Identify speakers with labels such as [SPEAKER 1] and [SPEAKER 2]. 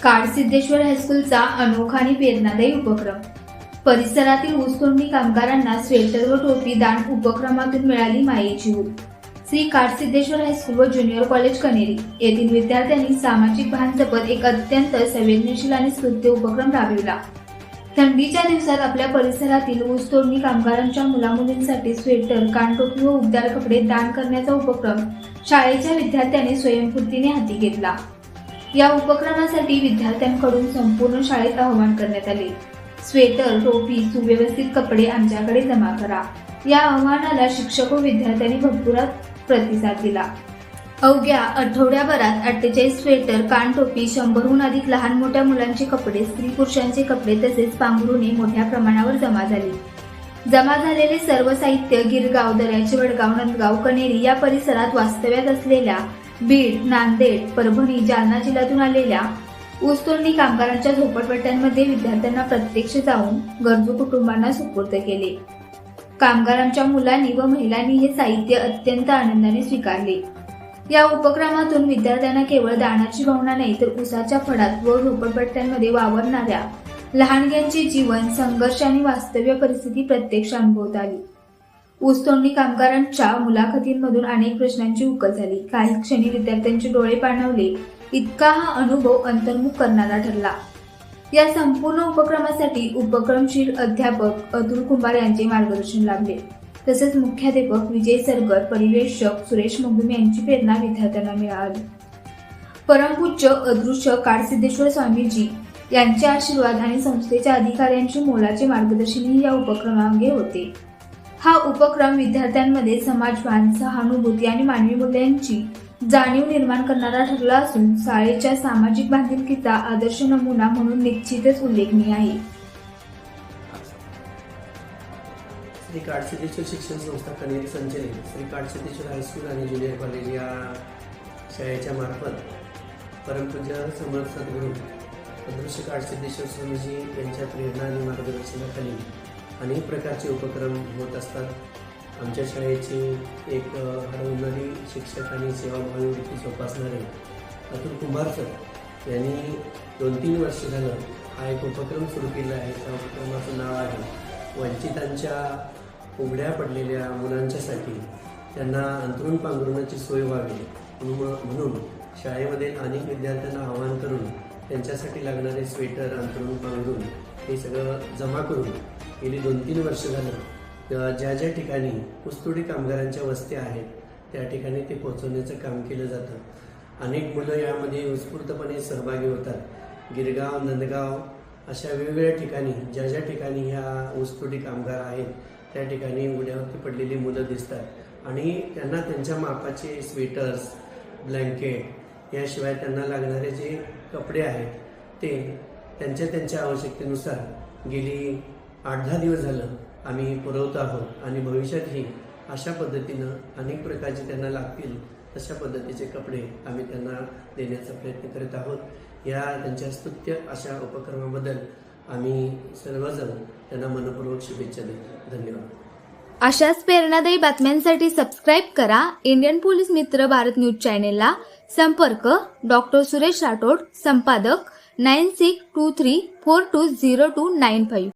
[SPEAKER 1] काडसिद्धेश्वर हायस्कूलचा अनोखा आणि प्रेरणादायी उपक्रम. परिसरातील ऊसतोडणी कामगारांना स्वेटर व टोपी दान उपक्रमातून मिळाली मायेची ऊब. श्री काडसिद्धेश्वर हायस्कूल व ज्युनियर कॉलेज कनेरी येथील विद्यार्थ्यांनी सामाजिक भान जपत एक अत्यंत संवेदनशील आणि स्तुत्य उपक्रम राबविला. थंडीच्या दिवसात आपल्या परिसरातील ऊसतोडणी कामगारांच्या मुलामुलींसाठी स्वेटर, कानटोपी व उबदार कपडे दान करण्याचा उपक्रम शाळेच्या विद्यार्थ्यांनी स्वयंस्फूर्तीने हाती घेतला. या उपक्रमासाठी विद्यार्थ्यांकडून संपूर्ण शाळेत आवाहन करण्यात आले. स्वेटर, टोपी, सुव्यवस्थित कपडे आमच्याकडे जमा करा. या आवाहनाला शिक्षक व विद्यार्थ्यांनी भरपूर प्रतिसाद दिला. अवघ्या आठवड्याभरात 48 स्वेटर, कानटोपी, 100हून अधिक लहान मोठ्या मुलांचे कपडे, स्त्री पुरुषांचे कपडे तसेच पांघरुणे मोठ्या प्रमाणावर जमा झाली. जमा झालेले सर्व साहित्य गिरगाव, दर्याचे वडगाव, नंदगाव, कनेरी या परिसरात वास्तव्यात असलेल्या बीड, नांदेड, परभणी, जालना जिल्ह्यातून आलेल्या ऊसतोडणी कामगारांच्या झोपडपट्ट्यांमध्ये विद्यार्थ्यांना प्रत्यक्ष जाऊन गरजू कुटुंबांना सुपूर्द केले. कामगारांच्या मुलांनी व महिलांनी हे साहित्य अत्यंत आनंदाने स्वीकारले. या उपक्रमातून विद्यार्थ्यांना केवळ दानाची भावना नाही तर ऊसाच्या फडात व झोपडपट्ट्यांमध्ये वावरणाऱ्या लहानग्यांचे जीवन, संघर्ष आणि वास्तव्य परिस्थिती प्रत्यक्ष अनुभवता आली. ऊसतोडणी कामगारांच्या मुलाखतींमधून अनेक प्रश्नांची उकल झाली. काही क्षणी विद्यार्थ्यांचे डोळे पाणावले. इतका हा अनुभव अंतर्मुख करणारा ठरला. या संपूर्ण उपक्रमासाठी उपक्रमशील अध्यापक अतुल कुंभार यांचे मार्गदर्शन लाभले. तसेच मुख्याध्यापक विजय सरगर, परिवेशक सुरेश मगदुम यांची प्रेरणा विद्यार्थ्यांना मिळाली. परमपूज्य अदृश्य काडसिद्धेश्वर स्वामीजी यांचे आशीर्वाद आणि संस्थेच्या अधिकाऱ्यांचे मोलाचे मार्गदर्शनही या उपक्रमामागे होते. हा उपक्रम विद्यार्थ्यांमध्ये समाजभान, सहानुभूती आणि मानवी मूल्यांची जाणीव निर्माण करणारा ठरला असून शाळेच्या सामाजिक बांधिलकीचा आदर्श नमुना म्हणून निश्चितच उल्लेखनीय आहे.
[SPEAKER 2] श्री काडसिद्धेश्वर शिक्षण संस्था कनेरी संचलित श्री काडसिद्धेश्वर हायस्कूल आणि ज्युनियर कॉलेज या शाळेच्या मार्फत परमपूज्य समर्थ सद्गुरू अदृश्य काडसिद्धेश्वर स्वामीजी यांच्या प्रेरणा आणि मार्गदर्शनाखाली अनेक प्रकारचे उपक्रम होत असतात. आमच्या शाळेचे एक हरवणारी शिक्षक आणि सेवाभावी वृत्ती जोपासणारे अतुल कुंभार सर यांनी 2-3 वर्ष झालं हा एक उपक्रम सुरू केला आहे. त्या उपक्रमाचं नाव आहे वंचितांच्या उघड्या पडलेल्या मुलांच्यासाठी त्यांना अंथरूण पांघरुणाची सोय व्हावी म्हणून शाळेमध्ये अनेक विद्यार्थ्यांना आवाहन करून त्यांच्यासाठी लागणारे स्वेटर, अंथरूण, पांघरुण हे सगळं जमा करून गेली 2-3 वर्ष झालं ज्या ठिकाणी ऊसतोडी कामगारांच्या वस्त्या आहेत त्या ठिकाणी ते पोहोचवण्याचं काम केलं जातं. अनेक मुलं यामध्ये उत्स्फूर्तपणे सहभागी होतात. गिरगाव, नंदगाव अशा वेगवेगळ्या ठिकाणी ज्या ठिकाणी ह्या ऊसतोडी कामगार आहेत त्या ठिकाणी उघड्यावरती पडलेली मुलं दिसतात आणि त्यांना त्यांच्या मापाचे स्वेटर्स, ब्लँकेट याशिवाय त्यांना लागणारे जे कपडे आहेत ते त्यांच्या आवश्यकतेनुसार गेली 8-10 दिवस झालं आम्ही पुरवतो आहोत आणि भविष्यातही अशा पद्धतीनं अनेक प्रकारचे त्यांना लागतील तशा पद्धतीचे कपडे आम्ही त्यांना देण्याचा प्रयत्न करत आहोत. या त्यांच्या स्तुत्य अशा उपक्रमाबद्दल आम्ही सर्वजण त्यांना मनपूर्वक शुभेच्छा देतो. धन्यवाद.
[SPEAKER 1] अशाच प्रेरणादायी बातम्यांसाठी सबस्क्राईब करा इंडियन पोलीस मित्र भारत न्यूज चॅनेलला. संपर्क डॉक्टर सुरेश राठोड, संपादक 9623420295.